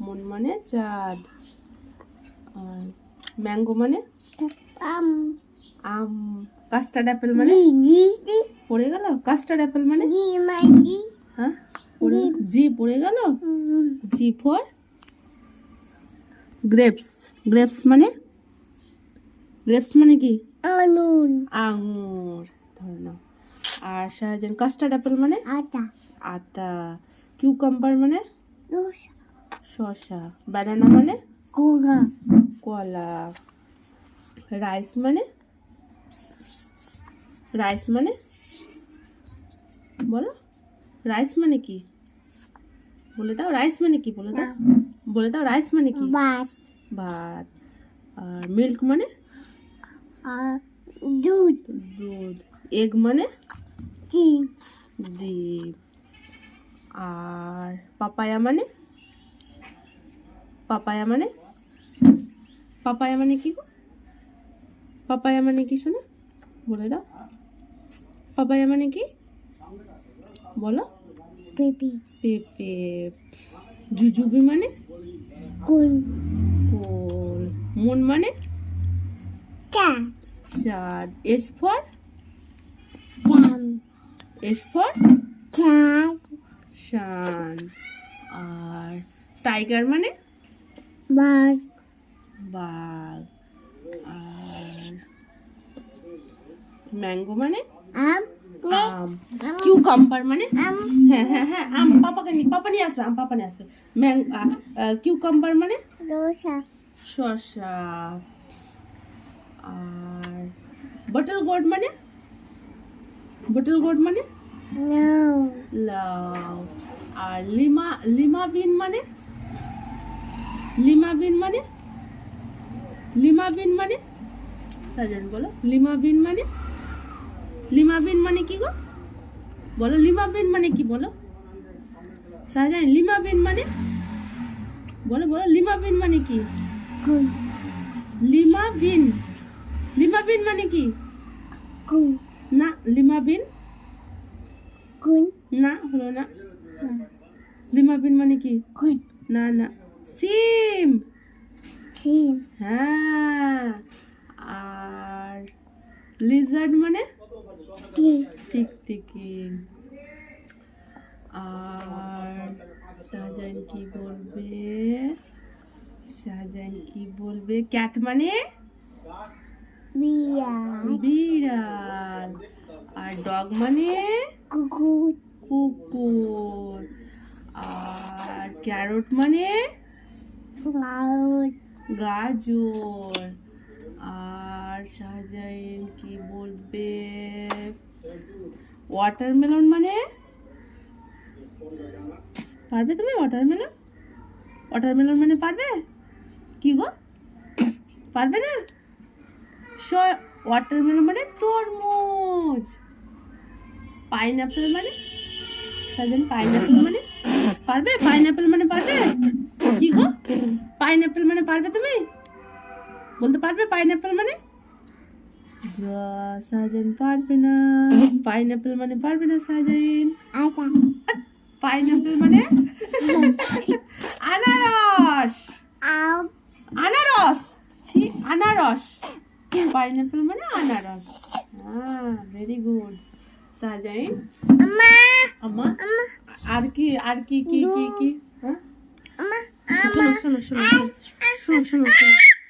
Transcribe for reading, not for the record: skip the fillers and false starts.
Moon মানে চাঁদ। আর mango মানে আম আম। কাস্টার্ড অ্যাপেল মানে পড়ে গেল। কাস্টার্ড অ্যাপেল মানে হ্যাঁ জি পড়ে গেল। G for grapes. গ্রেপস মানে কি আঙুর আঙুর ধরে নাও। আর শাহজাহান কাস্টার্ড অ্যাপেল মানে আটা আতা। কিউকাম্বার মানে দোসা শসা। ব্যানানা মানে কোগা কলা। রাইস মানে বলো। রাইস মানে কি বলে দাও। রাইস মানে কি বলে দাও। রাইস মানে কি ভাত ভাত। আর মিল্ক মানে দুধ এগ মানে ডিম ডিম। আর পাপায়া মানে কি গো। পাপায়া মানে কি শোনো বলে দাও। পাপায়া মানে কি বলো। পেঁপে পেঁপে। জুজুবি মানে কুল ফুল। মুন মানে চাঁদ। এস ফর চাঁদ শান। আর টাইগার মানে বাঘ বাঘ। আর ম্যাঙ্গো মানে আম আম। কিউকাম্বার মানে আম হ্যাঁ আম। পাপা নিয়ে আসবে কিউকাম্বার মানে দোসা শসা। আর বটল গোর্ড মানে লাউ। আর লিমা বিন মানে সাজান বলো। লিমা বিন মানে কি গো বলো। লিমা বিন মানে কি বলো সাজান। লিমা বিন মানে বলো। লিমা বিন মানে কি কুল লিমা বিন মানে কি কুল না। লিমা বিন কুল না হলো না। লিমা বিন মানে কি কুল না। সিম ডিম হ্যাঁ। আর লিজার্ড মানে টিকটিকি। আর শাহজাহান কি বলবে। ক্যাট মানে বিড়াল। আর ডগ মানে কুকুর। আর ক্যারট মানে গাজর। আর শাহজাহান কি বলবে। ওয়াটারমেলন মানে পারবে তুমি। ওয়াটারমেলন মানে পারবে কি গো পারবে না। ওয়াটারমেলন মানে তরমুজ। পাইনাপেল মানে পারবে। পাইনাপেল মানে পারবে কি গো। পাইনাপেল মানে পারবে তুমি বলতে পারবে। পাইনাপেল মানে শাহজাহান পারবে না। পাইনাপেল মানে পারবে না শাহজাহান। পাইনাপেল মানে আনারস। পাইনাপেল মানে আনারস। Very good Shahjahan. আম্মা আর কি হ্যাঁ শোনো